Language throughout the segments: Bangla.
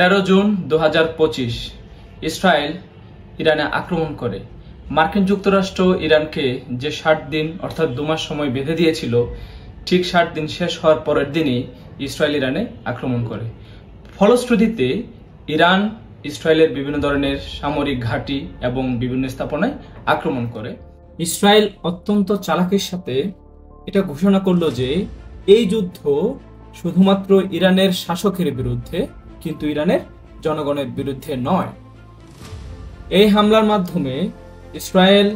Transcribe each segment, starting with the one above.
13 জুন 2025 ইসরায়েল ইরানে আক্রমণ করে। মার্কিন যুক্তরাষ্ট্র ইরানকে যে 60 দিন অর্থাৎ 2 মাস সময় বেঁধে দিয়েছিল, ঠিক 60 দিন শেষ হওয়ার পরের দিনই ইসরায়েল ইরানে আক্রমণ করে। ফলশ্রুতিতে ইরান ইসরায়েলের বিভিন্ন ধরনের সামরিক ঘাঁটি এবং বিভিন্ন স্থাপনায় আক্রমণ করে। ইসরায়েল অত্যন্ত চালাকির সাথে এটা ঘোষণা করলো যে এই যুদ্ধ শুধুমাত্র ইরানের শাসকের বিরুদ্ধে, কিন্তু ইরানের জনগণের বিরুদ্ধে নয়। এই হামলার মাধ্যমে ইসরায়েল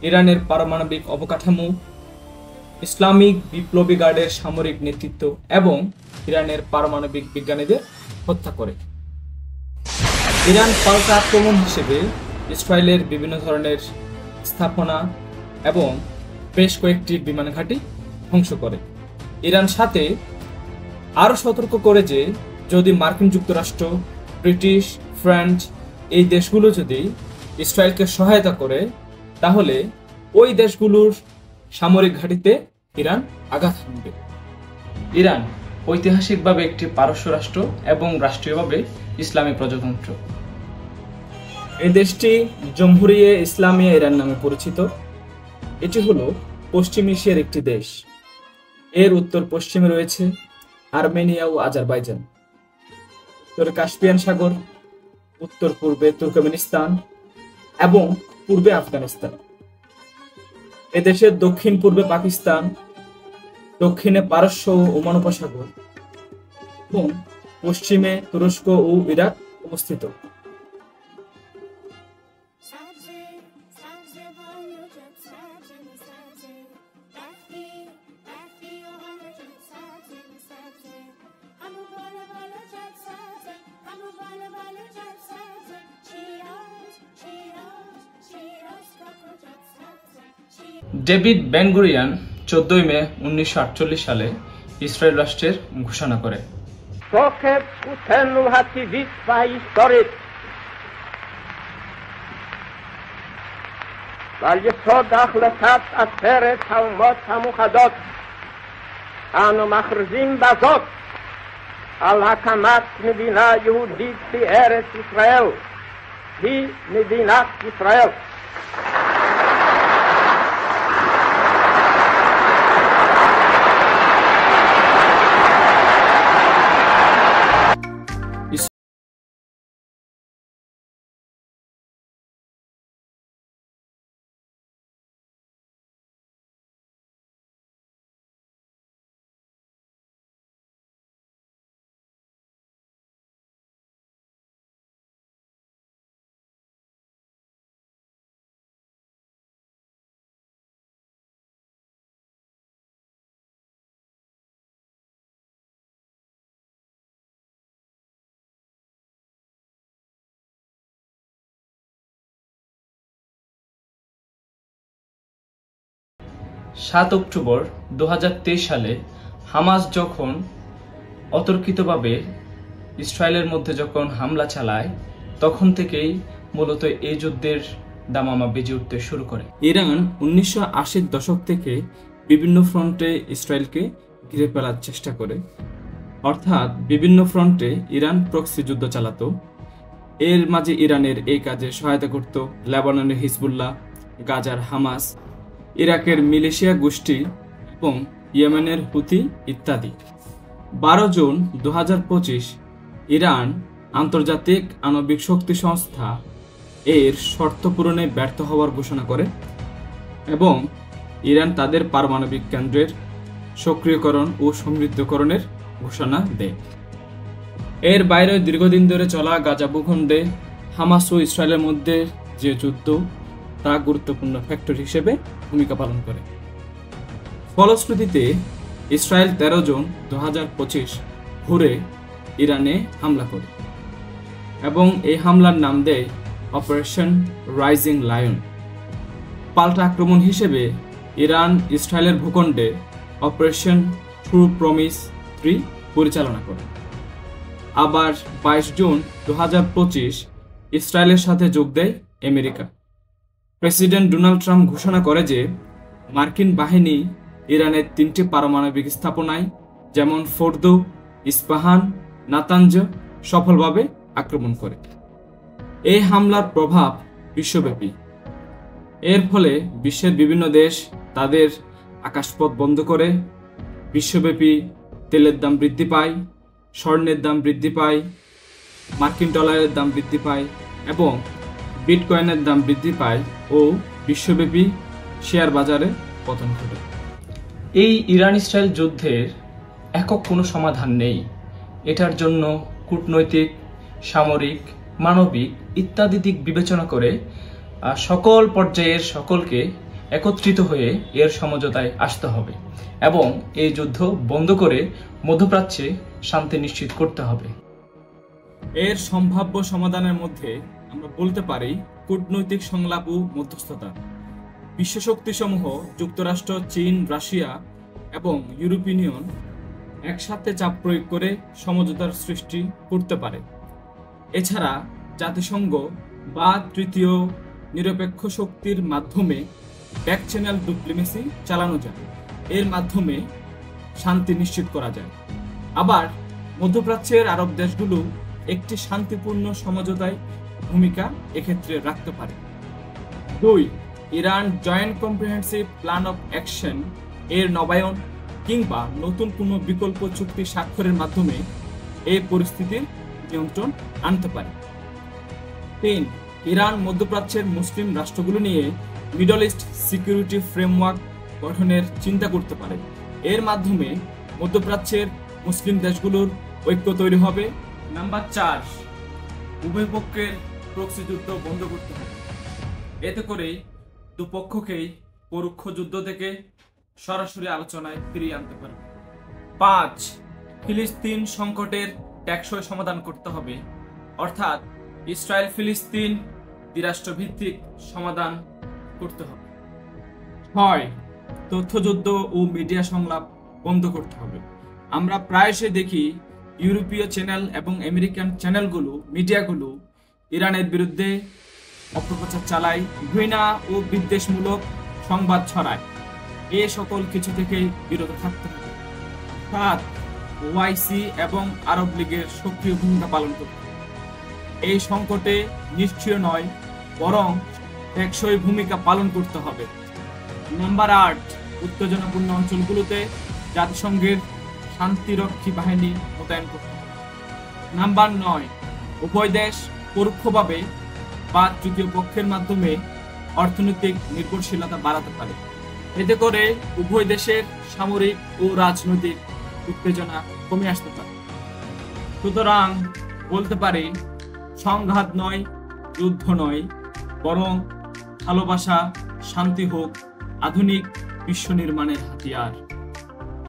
ইরানের পারমাণবিক অবকাঠামো, ইসলামিক বিপ্লবী গার্ডের সামরিক নেতৃত্ব এবং ইরানের পারমাণবিক বিজ্ঞানীদের হত্যা করে। ইরান পাল্টা আক্রমণ হিসেবে ইসরায়েলের বিভিন্ন ধরনের স্থাপনা এবং বেশ কয়েকটি বিমান ঘাঁটি ধ্বংস করে। ইরান সাথে আরও সতর্ক করে যে যদি মার্কিন যুক্তরাষ্ট্র, ব্রিটিশ, ফ্রান্স এই দেশগুলো যদি ইসরায়েলকে সহায়তা করে, তাহলে ওই দেশগুলোর সামরিক ঘাঁটিতে ইরান আঘাত হানবে। ইরান ঐতিহাসিকভাবে একটি পারস্য রাষ্ট্র এবং রাষ্ট্রীয়ভাবে ইসলামী প্রজাতন্ত্র। এই দেশটি জমহুরিয়ে ইসলামিয়া ইরান নামে পরিচিত। এটি হলো পশ্চিম এশিয়ার একটি দেশ। এর উত্তর পশ্চিমে রয়েছে আর্মেনিয়া ও আজারবাইজান, উত্তরে কাস্পিয়ান সাগর, উত্তর পূর্বে তুর্কমেনিস্তান এবং পূর্বে আফগানিস্তান। এদেশের দক্ষিণ পূর্বে পাকিস্তান, দক্ষিণে পারস্য ও ওমান উপসাগর এবং পশ্চিমে তুরস্ক ও ইরাক অবস্থিত। ডেভিড বেন-গুরিয়ন 14 মে 1948 সালে ইসরায়েল রাষ্ট্রের ঘোষণা করে। ועל יסוד החלטת עצרת האומות המאוחדות אנו מכריזים בזאת על הקמת מדינה יהודית בארץ ישראל, היא מדינת ישראל. অক্টোবর 2023 সালে হামাস যখন অতর্কিতভাবে ইসরায়েলের মধ্যে যখন হামলা চালায়, তখন থেকেই মূলত এই যুদ্ধের দামামা বেজে উঠতে শুরু করে। ইরান 1980-র দশক থেকে বিভিন্ন ফ্রন্টে ইসরায়েলকে ঘিরে ফেলার চেষ্টা করে, অর্থাৎ বিভিন্ন ফ্রন্টে ইরান প্রক্সি যুদ্ধ চালাতো। এর মাঝে ইরানের এই কাজে সহায়তা করত লেবাননের হিজবুল্লাহ, গাজার হামাস, ইরাকের মিলিশিয়া গোষ্ঠী এবং ইয়েমেনের হুতি ইত্যাদি। 12 জুন 2025 ইরান আন্তর্জাতিক আণবিক শক্তি সংস্থা এর শর্ত পূরণে ব্যর্থ হওয়ার ঘোষণা করে এবং ইরান তাদের পারমাণবিক কেন্দ্রের সক্রিয়করণ ও সমৃদ্ধকরণের ঘোষণা দেয়। এর বাইরে দীর্ঘদিন ধরে চলা গাজা ভূখণ্ডে হামাস ও ইসরায়েলের মধ্যে যে যুদ্ধ, তা গুরুত্বপূর্ণ ফ্যাক্টর হিসেবে ভূমিকা পালন করে। ফলশ্রুতিতে ইসরায়েল 13 জুন 2025 ভোরে ইরানে হামলা করে এবং এই হামলার নাম দেয় অপারেশন রাইজিং লায়ন। পাল্টা আক্রমণ হিসেবে ইরান ইসরায়েলের ভূখণ্ডে অপারেশন ট্রু প্রমিস 3 পরিচালনা করে। আবার 22 জুন 2025 ইসরায়েলের সাথে যোগ দেয় আমেরিকা। প্রেসিডেন্ট ডোনাল্ড ট্রাম্প ঘোষণা করে যে মার্কিন বাহিনী ইরানের 3টি পারমাণবিক স্থাপনায় যেমন ফোর্দো, ইস্পাহান, নাতানজ সফলভাবে আক্রমণ করে। এই হামলার প্রভাব বিশ্বব্যাপী। এর ফলে বিশ্বের বিভিন্ন দেশ তাদের আকাশপথ বন্ধ করে, বিশ্বব্যাপী তেলের দাম বৃদ্ধি পায়, স্বর্ণের দাম বৃদ্ধি পায়, মার্কিন ডলারের দাম বৃদ্ধি পায় এবং বিটকয়েনের দাম বৃদ্ধি পায় ও বিশ্বব্যাপী শেয়ার বাজারে পতন ঘটে। এই ইরান ইসরায়েল যুদ্ধের একক কোনো সমাধান নেই। এটার জন্য কূটনৈতিক, সামরিক, মানবিক ইত্যাদি দিক বিবেচনা করে সকল পর্যায়ের সকলকে একত্রিত হয়ে এর সমঝোতায় আসতে হবে এবং এই যুদ্ধ বন্ধ করে মধ্যপ্রাচ্যে শান্তি নিশ্চিত করতে হবে। এর সম্ভাব্য সমাধানের মধ্যে আমরা বলতে পারি কূটনৈতিক সংলাপ ও মধ্যস্থতা। বিশ্বশক্তিসমূহ যুক্তরাষ্ট্র, চীন, রাশিয়া এবং ইউরোপীয় ইউনিয়ন একসাথে চাপ প্রয়োগ করে সমঝোতার সৃষ্টি করতে পারে। এছাড়া জাতিসংঘ বা তৃতীয় নিরপেক্ষ শক্তির মাধ্যমে ব্যাক চ্যানেল ডিপ্লোমেসি চালানো যায়। এর মাধ্যমে শান্তি নিশ্চিত করা যায়। আবার মধ্যপ্রাচ্যের আরব দেশগুলো একটি শান্তিপূর্ণ সমঝোতায় ভূমিকা এক্ষেত্রে রাখতে পারে। 2. Iran joint comprehensive plan of action এর নবায়ন কিংবা নতুন কোনো বিকল্প চুক্তি স্বাক্ষরের মাধ্যমে এই পরিস্থিতির নিয়ন্ত্রণ আনতে পারে। 3. ইরান মধ্যপ্রাচ্যের মুসলিম রাষ্ট্রগুলো নিয়ে মিডল ইস্ট সিকিউরিটি ফ্রেমওয়ার্ক গঠনের চিন্তা করতে পারে। এর মাধ্যমে মধ্যপ্রাচ্যের মুসলিম দেশগুলোর ঐক্য তৈরি হবে। নাম্বার 4, উভয় পক্ষের প্রক্সি যুদ্ধ বন্ধ করতে হবে। এতে করে দুপক্ষকেই পরোক্ষ যুদ্ধ থেকে সরাসরি আলোচনায় ফিরিয়ে আনতে পারে। 5, ফিলিস্তিন সংকটের টেকসই সমাধান করতে হবে, অর্থাৎ ইসরায়েল ফিলিস্তিন দ্বিরাষ্ট্রভিত্তিক সমাধান করতে হবে। 6, তথ্যযুদ্ধ ও মিডিয়া সংলাপ বন্ধ করতে হবে। আমরা প্রায়শই দেখি ইউরোপীয় চ্যানেল এবং আমেরিকান চ্যানেলগুলো, মিডিয়াগুলো ইরানের বিরুদ্ধে অপপ্রচার চালায়, ঘৃণা ও বিদ্বেষমূলক সংবাদ ছড়ায়। এ সকল কিছু থেকে বিরত থাকতে হবে। 7, ওআইসি এবং আরব লীগের সক্রিয় ভূমিকা পালন করতে হবে। এই সংকটে নিষ্ক্রিয় নয়, বরং টেকসই ভূমিকা পালন করতে হবে। নাম্বার 8, উত্তেজনাপূর্ণ অঞ্চলগুলোতে জাতিসংঘের শান্তিরক্ষী বাহিনী মোতায়েন করতে হবে। নাম্বার 9, উভয় দেশ পরোক্ষভাবে বা তৃতীয় পক্ষের মাধ্যমে অর্থনৈতিক নির্ভরশীলতা বাড়াতে পারে। এতে করে উভয় দেশের সামরিক ও রাজনৈতিক উত্তেজনা কমে আসতে পারে। সুতরাং বলতে পারি, সংঘাত নয়, যুদ্ধ নয়, বরং ভালোবাসা, শান্তি হোক আধুনিক বিশ্ব নির্মাণের হাতিয়ার।